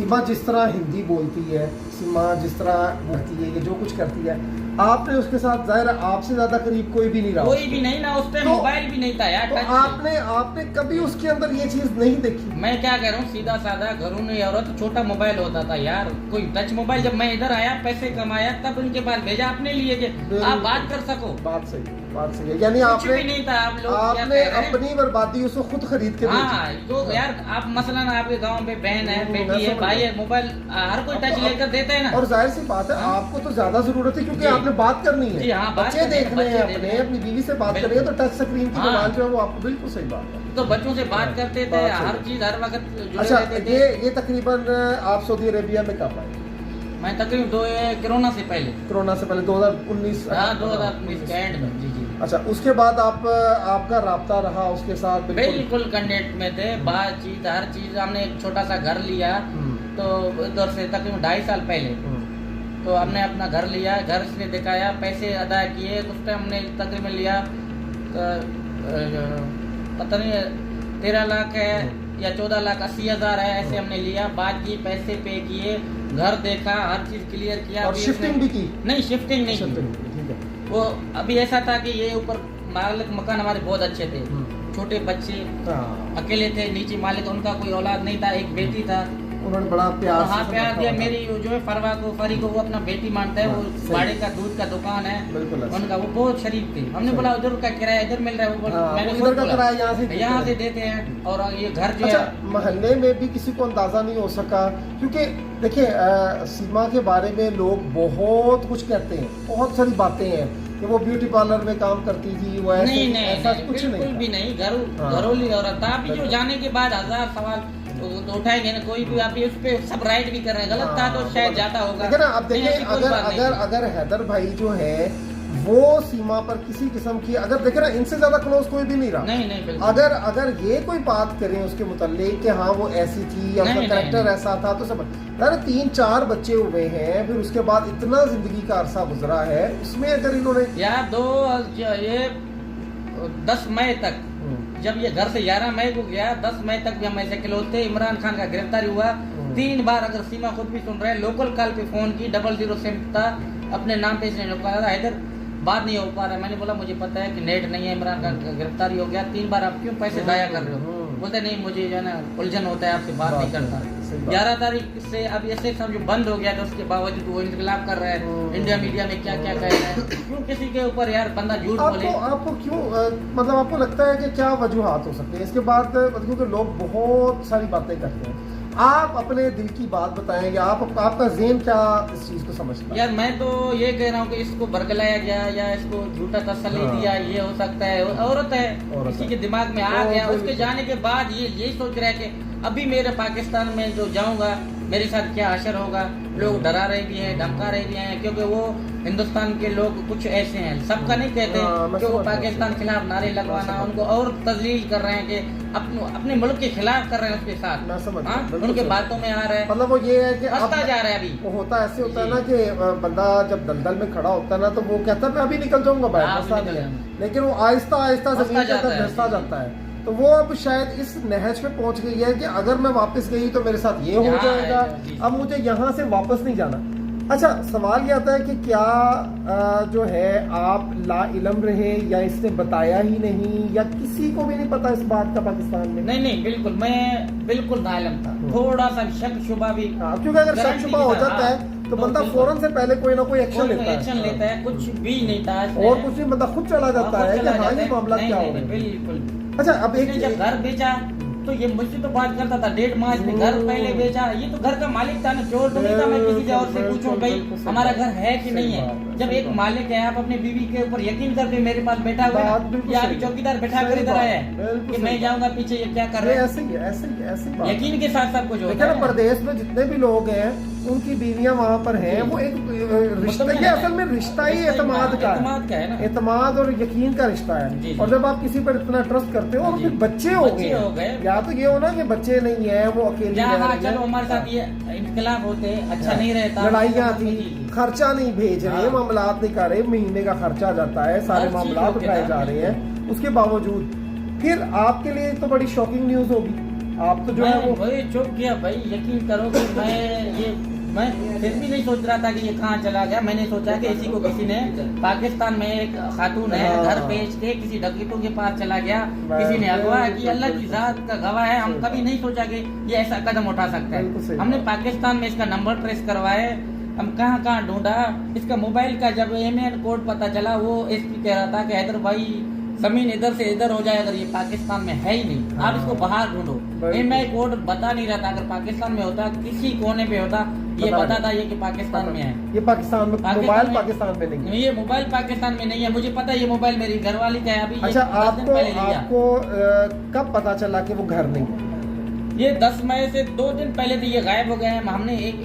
सीमा जिस तरह हिंदी बोलती है, सीमा जिस तरह करती है, ये जो कुछ करती है, आपने उसके साथ जाहिर है आपसे ज्यादा करीब कोई भी नहीं रहा, कोई भी नहीं ना, उस टाइम मोबाइल भी नहीं था यार। तो आपने कभी उसके अंदर ये चीज नहीं देखी? मैं क्या कह रहा हूँ, सीधा साधा घरों में औरत छोटा मोबाइल होता था यार, कोई टच मोबाइल। जब मैं इधर आया, पैसे कमाया, तब उनके पास भेजा अपने लिए कि आप बात कर सको। बात सही है। यानी आपने भी नहीं था। आपने अपनी बर्बादी उसको खुद खरीद के हाँ, तो यार आप मसलन आपके गांव में बहन है, बेटी है, भाई है, मोबाइल हर कोई टच लेकर देता है ना। और जाहिर सी बात है आपको तो ज्यादा जरूरत है क्योंकि आपने बात करनी है, बच्चे देख रहे हैं, अपनी बीवी से बात कर रहे हैं, तो टच स्क्रीन की मोबाइल जो है वो आपको बिल्कुल सही बात है। तो बच्चों से बात करते थे, हर चीज हर वक्त। अच्छा, ये तकरीबन आप सऊदी अरेबिया में कब आए? मैं तकरीबन कोरोना से पहले 2019 के एंड में। जी। अच्छा, उसके बाद आपका राब्ता रहा उसके साथ? बिल्कुल कंटेक्ट में थे, बातचीत हर चीज। हमने एक छोटा सा घर लिया, तो उधर से तकरीबन 2.5 साल पहले तो हमने अपना घर लिया, घर से दिखाया, पैसे अदा किए। उस टाइम हमने तकरीबन लिया पता नहीं 13 लाख है या 14,80,000 है, ऐसे हमने लिया। बात की, पैसे पे किए, घर देखा, हर चीज क्लियर किया। और शिफ्टिंग भी की? नहीं, शिफ्टिंग नहीं की। वो अभी ऐसा था कि ये ऊपर मालिक मकान हमारे बहुत अच्छे थे, छोटे बच्चे अकेले थे, नीचे मालिक उनका कोई औलाद नहीं था, एक बेटी था। उन्होंने बड़ा प्यार दिया। मेरी जो है फरी को वो अपना बेटी मानता है, वो बाड़े का दूध का दुकान है उनका, वो बहुत शरीफ थे। हमने बोला उधर का किराया इधर मिल रहा है, वो मैंने इधर का किराया यहाँ से देते हैं। और ये घर जो है मोहल्ले में भी किसी को अंदाजा नहीं हो सका, क्योंकि देखिए सीमा के बारे में लोग बहुत कुछ कहते हैं, बहुत सारी बातें हैं कि वो ब्यूटी पार्लर में काम करती थी, वो ऐसा कुछ नहीं, भी नहीं, घरोली औरत था। अभी जो जाने के बाद 1000 सवाल तो उठाएंगे ना, कोई भी आप उस पे सब राइट भी कर रहे हैं, गलत था तो शायद जाता होगा। लेकिन अब देखिए अगर हैदर भाई जो है वो सीमा पर किसी किस्म की, अगर देखे ना, इनसे ज्यादा क्लोज कोई भी नहीं रहा। नहीं अगर ये कोई बात करें उसके मुताल्लिक कि हाँ वो ऐसी थी या उसका कैरेक्टर ऐसा था, तो सब 3-4 बच्चे हुए हैं, फिर उसके बाद इतना जिंदगी का अरसा गुजरा है, उसमें अगर इन्होंने ये 10 मई तक, जब ये घर से 11 मई को गया, 10 मई तक भी हम ऐसे खिलौते। इमरान खान का गिरफ्तारी हुआ 3 बार। अगर सीमा खुद भी सुन रहे हैं, लोकल कॉल पे फोन की, 00 सिम था, अपने नाम पे इसने निकाला था। इधर बात नहीं हो पा रहा है। मैंने बोला मुझे पता है कि नेट नहीं है, इमरान खान का गिरफ्तारी हो गया, 3 बार आप क्यों पैसे जाया कर रहे हो? बोलते नहीं, मुझे जो है ना उलझन होता है, आपसे बात नहीं करता। 11 तारीख से अब ऐसे सब जो बंद हो गया था, उसके बावजूद वो इनकलाब कर रहा है। इंडिया मीडिया में क्या क्या कह रहा है, क्यों किसी के ऊपर यार बंदा झूठ बोले? आपको क्यों मतलब आपको लगता है कि क्या वजूहात हो सकते हैं इसके बाद? क्योंकि लोग बहुत सारी बातें करते हैं, आप अपने दिल की बात बताएंगे, आपका ज़हन क्या इस चीज को समझता है? यार मैं तो ये कह रहा हूँ कि इसको बरगलाया गया या इसको झूठा तसल्ली दिया, ये हो सकता है। औरत है, किसी के दिमाग में आ गया, उसके जाने के बाद ये यही सोच रहा है कि अभी मेरे पाकिस्तान में जो जाऊंगा मेरे साथ क्या असर होगा। लोग डरा रहे भी हैं, धमका रहे भी हैं, क्योंकि वो हिंदुस्तान के लोग कुछ ऐसे हैं, सबका नहीं कहते कि वो पाकिस्तान खिलाफ नारे लगवाना, उनको और तजलील कर रहे हैं कि अपने मुल्क के खिलाफ कर रहे हैं उसके साथ। उनके बातों में आ रहा है, मतलब वो ये है कि आता जा रहा है। अभी वो होता ऐसे होता है ना कि बंदा जब दलदल में खड़ा होता है ना, तो वो कहता है मैं अभी निकल जाऊंगा बाहर, लेकिन वो आहिस्ता आहिस्ता जमीन के अंदर धंसता जाता है। तो वो अब शायद इस नहज पे पहुंच गई है कि अगर मैं वापस गई तो मेरे साथ ये हो जाएगा, अब मुझे यहाँ से वापस नहीं जाना। अच्छा, सवाल ये आता है कि क्या जो है आप ला इलम रहे या इसने बताया ही नहीं या किसी को भी नहीं पता इस बात का पाकिस्तान में? नहीं बिल्कुल, मैं बिल्कुल नाइलम था। थोड़ा सा शक शुबा भी, क्योंकि अगर शक शुबा हो जाता है तो बंदा फौरन से पहले कोई ना कोई एक्शन लेता है। कुछ भी नहीं था और कुछ नहीं, बंदा खुद चला जाता है कि हाँ ये मामला क्या हो रहा है। बिल्कुल। अच्छा, अब एक जब घर बेचा तो ये मुझसे तो बात करता था, 1.5 माह में घर पहले बेचा। ये तो घर का मालिक था ना, चोर तो नहीं था। मैं किसी और से पूछूं भाई हमारा घर है कि नहीं है? जब एक मालिक है, आप अपने बीवी के ऊपर यकीन करके मेरे पास बैठा हुआ है, या अभी चौकीदार बैठा कर इधर आया है कि मैं जाऊंगा पीछे, ये क्या कर रहे हैं? ऐसे यकीन के साथ सब कुछ होता है। प्रदेश में जितने भी लोग हैं उनकी बीवियां वहाँ पर हैं, वो एक रिश्ता, ये असल में रिश्ता ही एतमाद का है, एतमाद और यकीन का रिश्ता है। और जब आप किसी पर इतना ट्रस्ट करते हो और फिर बच्चे हो गए, या तो ये हो ना कि बच्चे नहीं है, वो अकेले चलो हमारे साथ ये इनकलाब होते, अच्छा नहीं रहता, लड़ाइयाँ थी, खर्चा नहीं भेज रहे, मामलात नहीं कर रहे, महीने का खर्चा जाता है, सारे मामलात उठाए जा रहे हैं, उसके बावजूद फिर आपके लिए तो बड़ी शॉकिंग न्यूज होगी। आप तो जो है वो वही चुप गया भाई। यकीन करो कि मैं फिर भी नहीं सोच रहा था कि ये कहाँ चला गया। मैंने सोचा कि इसी को किसी ने, पाकिस्तान में एक खातून है, घर बेच के किसी डकैतों के पास चला गया, किसी ने अगवा कि अल्लाह की जात का गवाह है, हम कभी नहीं सोचा कि ये ऐसा कदम उठा सकता है। हमने पाकिस्तान में इसका नंबर ट्रेस करवाए, हम कहाँ कहाँ ढूंढा। इसका मोबाइल का जब एमएन कोड पता चला, वो एसपी कह रहा था कि हैदर भाई जमीन इधर से इधर हो जाए अगर ये पाकिस्तान में है ही नहीं, आप इसको बाहर ढूंढो। एमआई कोड बता नहीं रहा था, अगर पाकिस्तान में होता किसी कोने पे होता ये बताता ये कि पाकिस्तान में है। ये पाकिस्तान में मोबाइल पाकिस्तान में नहीं है। ये मोबाइल पाकिस्तान में नहीं है, मुझे पता है। ये मोबाइल मेरी घरवाली का है। अभी अच्छा, आपको कब पता चला कि वो घर नहीं है? ये 10 मई से 2 दिन पहले तो ये गायब हो गए हैं। हमने एक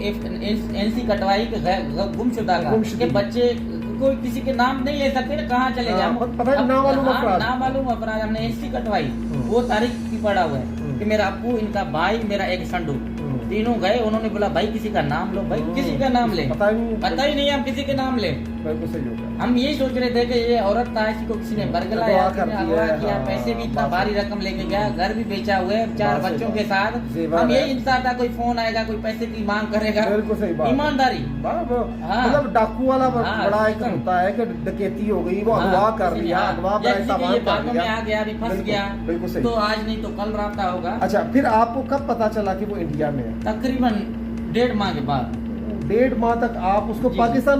एनसी कटवाई गुमशुदा का, कि बच्चे कोई किसी के नाम नहीं ले सकते, कहाँ चले गए। नामालूम अपराध हमने एनसी कटवाई, वो तारीख की पड़ा हुआ है कि मेरा अब्बू, इनका भाई, मेरा एक संडू, तीनों गए। उन्होंने बोला भाई किसी का नाम लो, भाई किसी का नाम ले, पता ही नहीं हम किसी के नाम ले। हम यही सोच रहे थे कि ये औरत था, इसी को किसी ने बरगला या अगवा किया, पैसे भी इतना भारी रकम लेके गया, घर भी बेचा हुआ है 4 बच्चों के साथ। हम यही इंतजार था कोई फोन आएगा, कोई पैसे की मांग करेगा। ईमानदारी, मतलब डाकू वाला बड़ा एक होता है कि डकैती हो गई, वो अगवा कर लिया, अगवा बाद में आ गया, अभी फंस गया, तो आज नहीं तो कल रात होगा। अच्छा, फिर आपको कब पता चला कि वो इंडिया में है? तकरीबन 1.5 माह के बाद। 1.5 माह तक आप उसको पाकिस्तान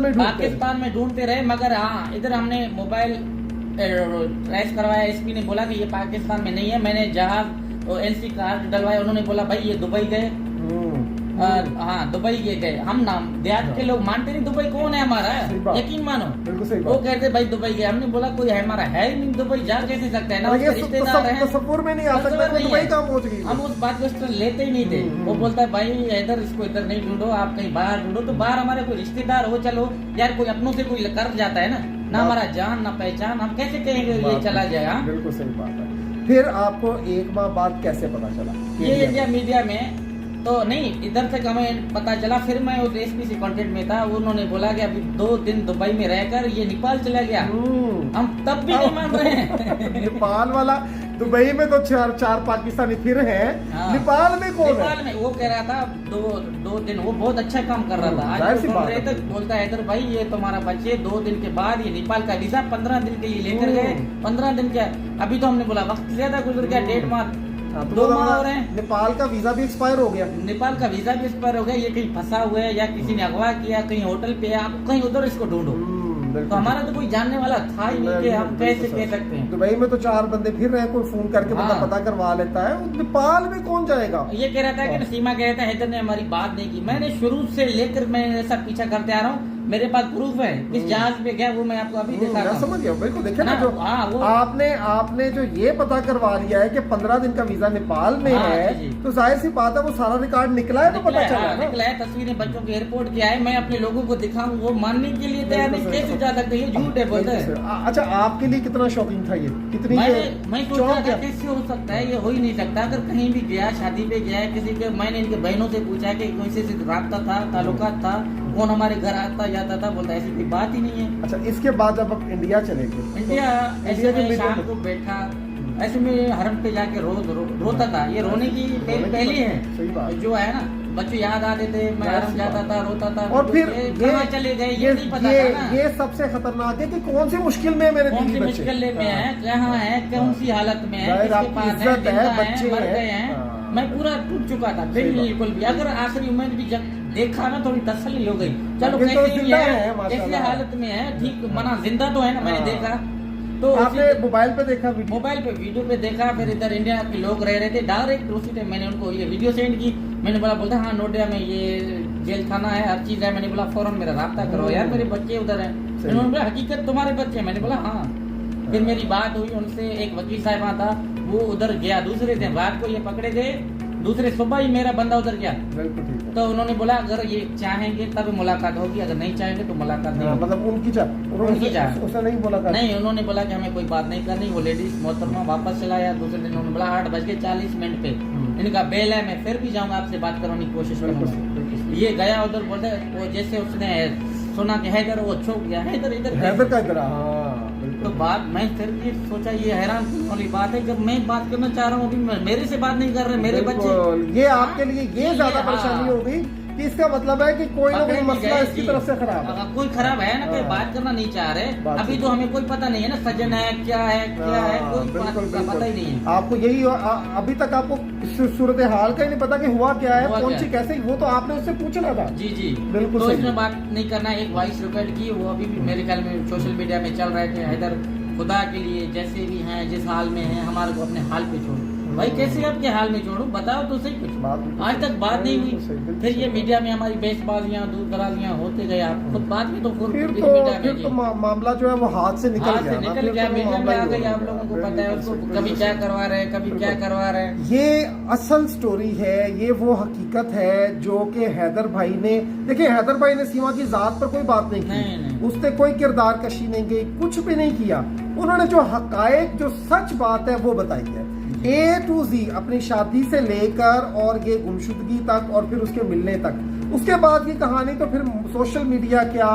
में ढूंढते रहे, मगर हाँ इधर हमने मोबाइल ट्रेस करवाया। एसपी ने बोला कि ये पाकिस्तान में नहीं है। मैंने जहाज एनसी कार्ड डलवाया, उन्होंने बोला भाई ये दुबई गए। हाँ दुबई गए। हम नाम देहात के लोग मानते नहीं दुबई कौन है हमारा, यकीन मानो। वो कहते भाई दुबई गए। हमने बोला कोई हमारा है ही नहीं, दुबई जा कैसे सकता है ना, रिश्तेदार है, तसव्वुर में नहीं आ सकता दुबई कहाँ पहुंच गई। हम उस बात को लेते ही नहीं थे। वो बोलता है भाई इधर, इसको इधर नहीं ढूंढो, आप कहीं बाहर ढूंढो। तो बाहर हमारे कोई रिश्तेदार हो, चलो यार, कोई अपनों से कोई कर जाता है ना हमारा जान ना पहचान, हम कैसे कहेंगे ये चला जाएगा। बिल्कुल सही बात है। फिर आपको 1 माह बाद कैसे पता चला? ये इंडिया मीडिया में तो नहीं, इधर तक हमें पता चला। फिर मैं उस एसपी से कांटेक्ट में था, उन्होंने बोला कि अभी 2 दिन दुबई में रहकर ये नेपाल चला गया। हम तब भी नहीं मान रहे हैं। नेपाल वाला, दुबई में तो 4 पाकिस्तानी फिर हैं। नेपाल में कौन है? नेपाल में वो कह रहा था 2 दिन, वो बहुत अच्छा काम कर रहा था। आज बोलता है इधर भाई ये तुम्हारा बच्चे 2 दिन के बाद ये नेपाल का वीजा 15 दिन के लिए लेकर गए। 15 दिन क्या, अभी तो हमने बोला वक्त ज्यादा गुजर गया, 1.5 माह, 2 माह हो रहे हैं। नेपाल का वीजा भी एक्सपायर हो गया। नेपाल का वीजा भी एक्सपायर हो गया। ये कहीं फंसा हुआ है या किसी ने अगवा किया, कहीं होटल पे, आप कहीं उधर इसको ढूंढो। तो हमारा तो कोई जानने वाला था ही नहीं कि हम कैसे कह सकते हैं। दुबई में तो 4 बंदे फिर रहे, कोई फोन करके पता करवा लेता है। नेपाल में कौन जाएगा? ये कह रहा था कि सीमा कह रहा था हैदर ने हमारी बात नहीं की। मैंने शुरू से लेकर मैं ऐसा पीछा करते आ रहा हूँ, मेरे पास प्रूफ है। किस जहाज पे गया वो मैं आपको अभी दिखा रहा हूं। समझ गया, बिल्कुल। देखिए ना, जो आपने जो ये पता करवा लिया है कि 15 दिन का वीजा नेपाल में है, तो जाहिर सी बात है वो सारा रिकॉर्ड निकला है, तो पता चला है। निकला है, तस्वीरें बच्चों के एयरपोर्ट की आए, मैं अपने लोगों को दिखाऊं, वो मानने के लिए तैयार नहीं। कैसे जा सकते, ये झूठ है, बोलते हैं। अच्छा, आपके लिए कितना शॉकिंग था ये? कितनी मैं सोच रहा था कैसे हो सकता है, ये हो ही नहीं सकता। अगर कहीं भी गया, शादी पे गया है किसी के, मैंने इनके बहनों से पूछा कि किसी से रास्ता था, ताल्लुकात था, कौन हमारे घर आता जाता था, बोलता ऐसी कोई बात ही नहीं है। अच्छा, इसके बाद जब आप इंडिया चले गए, इंडिया ऐसे में शाम को बैठा, ऐसे में हरम पे जाके रोता था। ये रोने की पहली है जो है ना, बच्चे याद आते थे, मैं हरम जाता था, रोता था। और फिर कहाँ चले गए ये नहीं पता था ना। ये सबसे खतरनाक है कि कौन सी मुश्किल में मेरे कौन सी मुश्किल में है, कहाँ है, कौन सी हालत में है, किसके पास है, बच्चे मर गए हैं। मैं पूरा टूट चुका था बिल्कुल भी। अगर आखिरी उम्मीद भी जब देखा ना, थोड़ी तसल्ली हो गई, चलो कैसी हालत में है, ठीक मना जिंदा तो है ना। मैंने देखा तो आपने मोबाइल पे देखा, मोबाइल पे वीडियो पे देखा। फिर इधर इंडिया के लोग रह रहे थे, डायरेक्ट उसी टाइम मैंने उनको ये वीडियो सेंड की। मैंने बोला, बोलता हाँ नोटिया में ये जेल खाना है, हर चीज है। मैंने बोला फौरन मेरा राब्ता करो यार, मेरे बच्चे उधर है। उन्होंने बोला हकीकत तुम्हारे बच्चे हैं? मैंने बोला हाँ। फिर मेरी बात हुई उनसे, एक वकील साहब था, वो उधर गया दूसरे दिन रात को, ये पकड़े गए, दूसरे सुबह ही मेरा बंदा उधर गया। तो उन्होंने बोला अगर ये चाहेंगे तब मुलाकात होगी, अगर नहीं चाहेंगे तो मुलाकात नहीं। मतलब उनकी चाह उसने नहीं बोला, नहीं उन्होंने बोला कि हमें कोई बात नहीं करनी। वो लेडीज मोहतरमा वापस चला आया। दूसरे दिन उन्होंने बोला 8:40 पे इनका बेल है, मैं फिर भी जाऊंगा, आपसे बात करने की कोशिश करूंगा। ये गया उधर, बोलते वो जैसे उसने सुना कि हैदर, वो छुप गया। हैदर इधर का इधर। तो बात मैं फिर भी सोचा ये हैरान वाली बात है, जब मैं बात करना चाह रहा हूँ अभी मेरे से बात नहीं कर रहे मेरे बच्चे। ये आपके लिए ये ज्यादा परेशानी होगी कि इसका मतलब है कि कोई ना कोई मसला इसकी तरफ से खराब है, कोई खराब है ना, कोई बात करना नहीं चाह रहे। अभी तो हमें कोई पता नहीं है ना, सजन है क्या है कोई बात का पता ही नहीं है। आपको यही अभी तक आपको सूरत हाल का ही नहीं पता कि हुआ क्या है, कौन सी कैसे, वो तो आपने उससे पूछना था। जी जी बिल्कुल। तो इसमें बात नहीं करना। एक वॉइस रिकॉर्ड की, वो अभी भी मेरे ख्याल में सोशल मीडिया में चल रहे थे, हैदर खुदा के लिए जैसे भी हैं, जिस हाल में हैं, हमारे को अपने हाल पे छोड़ो। भाई कैसे आपके हाल में छोड़ू, बताओ तो सही कुछ। आज तक बात नहीं हुई, फिर ये मीडिया में हमारी बहसबाजियां दूर दराजियां होते गए, आप खुद बात भी तो फिर तो मामला जो है वो हाथ से निकल गया, मीडिया में आ गई। आप लोगों को पता है उसको कभी क्या करवा रहे हैं, कभी क्या करवा रहे हैं। ये असल स्टोरी है, ये वो हकीकत है जो कि हैदर भाई ने, देखिए हैदर भाई ने सीमा की जात पर कोई बात नहीं की, उसने कोई किरदार कशी नहीं की, कुछ भी नहीं किया। उन्होंने जो हकायक, जो सच बात है वो बताई है, A to Z, अपनी शादी से लेकर और ये गुमशुदगी तक और फिर उसके मिलने तक। उसके बाद की कहानी तो फिर सोशल मीडिया क्या,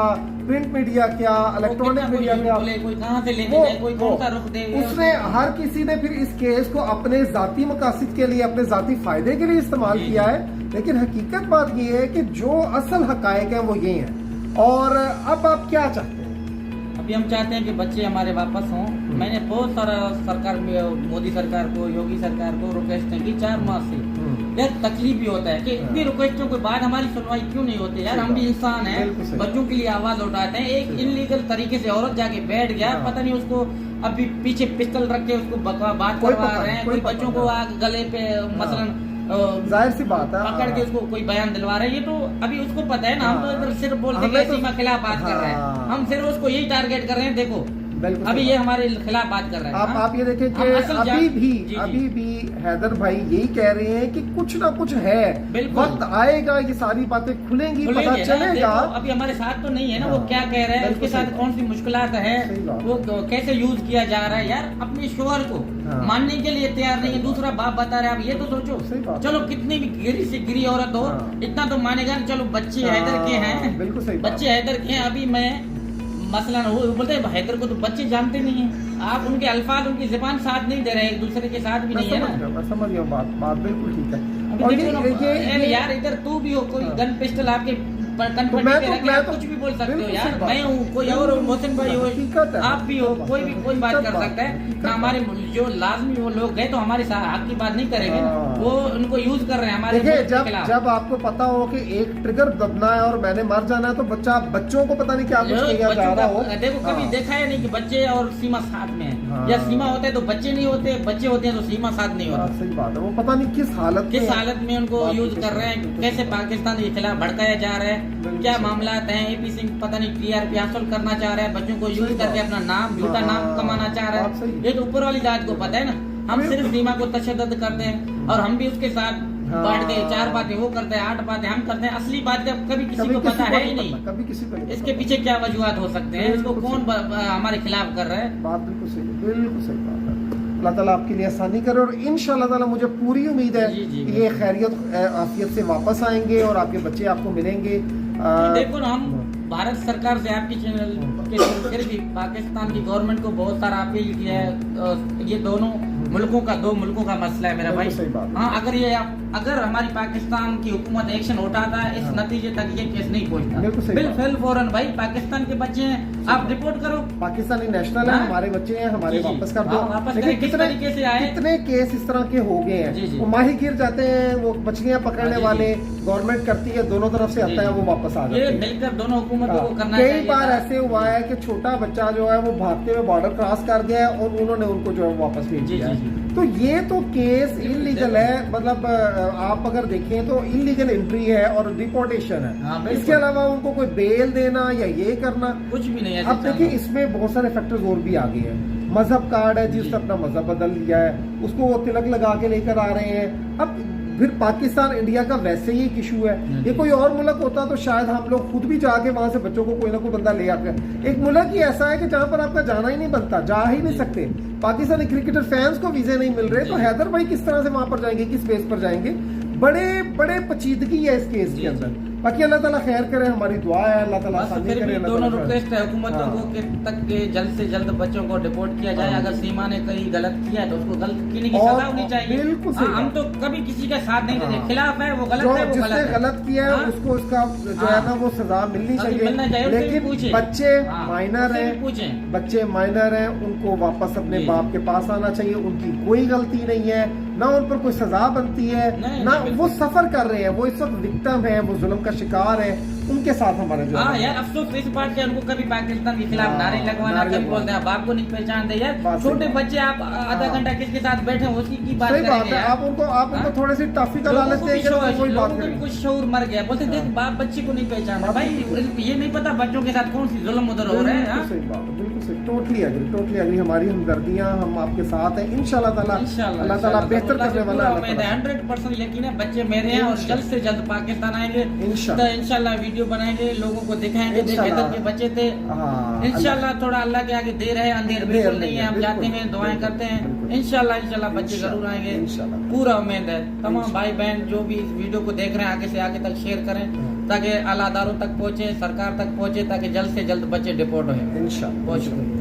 प्रिंट मीडिया क्या, इलेक्ट्रॉनिक मीडिया क्या, कोई कहां से लेके जाए, कोई कौन सा रुख दे, उसने हर किसी ने फिर इस केस को अपने जाती मकासद के लिए, अपने जाती फायदे के लिए इस्तेमाल किया है। लेकिन हकीकत बात ये है कि जो असल हकायक है वो ये है। और अब आप क्या चाहते हैं? अभी हम चाहते हैं कि बच्चे हमारे वापस हों। मैंने बहुत सारा सरकार में, मोदी सरकार को, योगी सरकार को रिक्वेस्ट की 4 माह से। यार तकलीफ भी होता है कि इतनी रिक्वेस्टों के बाद हमारी सुनवाई क्यों नहीं होती यार। हम भी इंसान हैं, बच्चों के लिए आवाज उठाते हैं। एक इनलीगल तरीके से औरत जाके बैठ गया, पता नहीं उसको अभी पीछे पिस्टल रख के उसको बात करवा रहे हैं, कोई बच्चों को गले पे मसलन जाहिर सी बात है पकड़ के उसको कोई बयान दिलवा रहा है। ये तो अभी उसको पता है ना, हम तो इधर सिर्फ बोलते हैं सीमा खिलाफ बात कर रहे हैं, हम सिर्फ उसको यही टारगेट कर रहे हैं। देखो अभी ये हमारे खिलाफ बात कर रहे हैं। आप ये देखें कि अभी भी हैदर भाई यही कह रहे हैं कि कुछ ना कुछ है, वक्त आएगा, ये सारी बातें खुलेंगी, पता चलेगा। अभी हमारे साथ तो नहीं है ना, वो क्या कह रहे हैं, उसके साथ कौन सी मुश्किलात है, वो कैसे यूज किया जा रहा है। यार अपने शोहर को मानने के लिए तैयार नहीं है, दूसरा बाप बता रहा है। आप ये तो सोचो, चलो कितनी भी गिरी से गिरी औरत हो, इतना तो मानेगा। चलो बच्चे हैदर के हैं, बच्चे हैदर के हैं। अभी मैं मसलन वो बोलते हैं हैदर को तो बच्चे जानते नहीं है, आप उनके अल्फाज, उनकी जुबान साथ नहीं दे रहे, एक दूसरे के साथ भी नहीं है ना। मैं समझ गया, बात बिल्कुल ठीक है। और यार इधर तू भी हो, कोई गन पिस्टल आपके मैं कुछ भी बोल सकते हो यार। मैं हूँ, कोई और मोहसिन भाई हो, आप भी हो, कोई बात कर सकता है ना। हमारे जो लाजमी वो लोग गए तो हमारे साथ हक की बात नहीं करेंगे ना, वो उनको यूज कर रहे हैं हमारे खिलाफ। जब आपको पता हो कि एक ट्रिगर दबना है और मैंने मर जाना है, तो बच्चों को पता नहीं क्या कुछ किया जा रहा हो। देखो कभी देखा है नहीं कि बच्चे और सीमा साथ में है, या सीमा होते हैं तो बच्चे नहीं होते, बच्चे होते हैं तो सीमा साथ नहीं होता। सही बात है, वो पता नहीं किस हालत में उनको यूज कर रहे हैं, कैसे पाकिस्तान के खिलाफ भड़काया जा रहा है, क्या मामला हैं। AP सिंह पता नहीं TRP हासिल करना चाह रहा है, बच्चों को यूज करके अपना नाम, झूठा नाम कमाना चाह रहा है। ये तो ऊपर वाली जात को पता है ना। हम सिर्फ सीमा को तशद्दुद करते हैं और हम भी उसके साथ बांटते हैं, 4 बातें वो करते हैं, 8 बातें हम करते हैं। असली बात जब कभी किसी को पता है ही नहीं, कभी किसी को इसके पीछे क्या वजूहत हो सकते हैं, इसको कौन हमारे खिलाफ कर रहा है। बात बिल्कुल सही बात है। अल्लाह ताला आपके लिए आसानी करे और इंशाअल्लाह ताला मुझे पूरी उम्मीद है कि ये खैरियत आफियत से वापस आएंगे और आपके बच्चे आपको मिलेंगे। देखो ना, हम भारत सरकार से आपके चैनल के फिर भी पाकिस्तान की गवर्नमेंट को बहुत सारा अपील किया है। ये दोनों मुल्कों का, 2 मुल्कों का मसला है मेरा भाई। हाँ, अगर हमारी पाकिस्तान की हुकूमत एक्शन उठाता है, इस नतीजे तक ये केस नहीं पहुंचता। बिल्कुल फौरन भाई, पाकिस्तान के बच्चे हैं, आप रिपोर्ट करो, पाकिस्तानी नेशनल है, हमारे बच्चे हैं, हमारे वापस कर दो। लेकिन किस तरीके से आए, कितने केस इस तरह के हो गए हैं, वो माही गिर जाते हैं, वो मछलियां पकड़ने वाले, गवर्नमेंट करती है, दोनों तरफ से आता है, वो वापस आ जाते हैं। मिलकर दोनों हुकूमतों को करना चाहिए। कई बार ऐसे हुआ है कि छोटा बच्चा जो है वो भागते हुए बॉर्डर क्रॉस कर गया है और उन्होंने उनको जो है वापस भेज दिया। तो ये तो केस इलीगल है, मतलब आप अगर देखें तो इलीगल एंट्री है और डिपोर्टेशन है। इसके अलावा उनको कोई बेल देना या ये करना कुछ भी नहीं है। अब देखिए इसमें बहुत सारे फैक्टर्स और भी आ गए हैं। मजहब कार्ड है, जिसने अपना मजहब बदल लिया है, उसको वो तिलक लगा के लेकर आ रहे हैं। अब फिर पाकिस्तान इंडिया का वैसे ही एक इशू है। ये कोई और मुल्क होता तो शायद हम लोग खुद भी जाके वहां से बच्चों को कोई ना कोई बंदा ले आकर। एक मुल्क ही ऐसा है कि जहां पर आपका जाना ही नहीं बनता, जा ही नहीं सकते। पाकिस्तानी क्रिकेटर फैंस को वीजे नहीं मिल रहे, तो हैदर भाई किस तरह से वहां पर जाएंगे, किस बेस पर जाएंगे? बड़े बड़े पेचीदगी है इस केस के अंदर। बाकी अल्लाह ताला खैर करे, हमारी दुआ है, अल्लाह ताला बस आसानी फिर करे। भी अल्लाह दोनों ताला रिक्वेस्ट है हुकूमतों हाँ। को कि तक के जल्द से जल्द बच्चों को डिपोर्ट किया जाए। अगर सीमा ने कहीं गलत किया है तो उसको गलत करने की और सजा होनी चाहिए। बिल्कुल सही हम बात। तो कभी किसी का साथ नहीं देते, हाँ। खिलाफ है वो गलत जो है, वो जिसने गलत है। गलत किया है हाँ। उसको उसका जो है हाँ। ना वो सजा मिलनी सजा मिलना चाहिए, उससे भी लेकिन पूछे। बच्चे हाँ, माइनर उससे भी हैं, पूछें। बच्चे माइनर हैं, उनको वापस अपने जी, बाप के पास आना चाहिए। उनकी कोई गलती नहीं है, ना उन पर कोई सजा बनती है, नहीं, ना नहीं, वो सफर कर रहे हैं, वो इस वक्त विक्टिम है, वो जुल्म का शिकार है। उनके साथ हमारे जो हाँ है यार, अफसोस इस बात से उनको कभी पाकिस्तान के खिलाफ हाँ, नारे लगवाना, नारे कभी लगवाना। बोलते हैं बाप को नहीं पहचानते। यार बात छोटे सही बच्चे आप आधा हाँ। घंटा किसके साथ बैठे हो उसी की बात सही बात करेंगे है। यार। आप उनको हाँ? थोड़ी सी टॉफी का लोगों लालच को भी देंगे तो शौर- कोई बात लोगों को भी नहीं। कुछ शौर मर गया, बोलते देख हाँ। बाप बच्ची को नहीं पहचाना। बाप भाई ये नहीं पता बच्चों के साथ कौन सी जुल्म उधर हो रहे हैं। हाँ? बिल्कुल सही बात है, बिल्कुल सही, टोटली एग्री। हमारी हमदर्दियां हम आपके साथ हैं। इंशाल्लाह ताला अल्लाह ताला बेहतर करने वाला है। 100% यकीन है बच्चे मेरे हैं और जल्द से जल्द पाकिस्तान आएंगे। इंशाल्लाह। तो इंशाल्लाह वीडियो बनाएंगे, लोगों को दिखाएंगे देखे इंशाल्लाह। के बच्चे थे। हाँ, इंशाल्लाह थोड़ा अल्लाह के आगे देर है, अंधेर बिल्कुल नहीं है। हम बिल्कुल, जाते हैं, दुआएं बिल्कुल, करते हैं। बिल्कुल। इंशाल्लाह बच्चे जरूर आएंगे, इंशाल्लाह। पूरा उम्मीद है। तमाम भाई बहन जो भी इस वीडियो को देख रहे हैं आगे से आगे तक शेयर करें ताकि आला अदारों तक पहुंचे, सरकार तक पहुंचे, ताकि जल्द से जल्द बच्चे डिपोर्ट हो। इंशाल्लाह। बहुत शुक्रिया।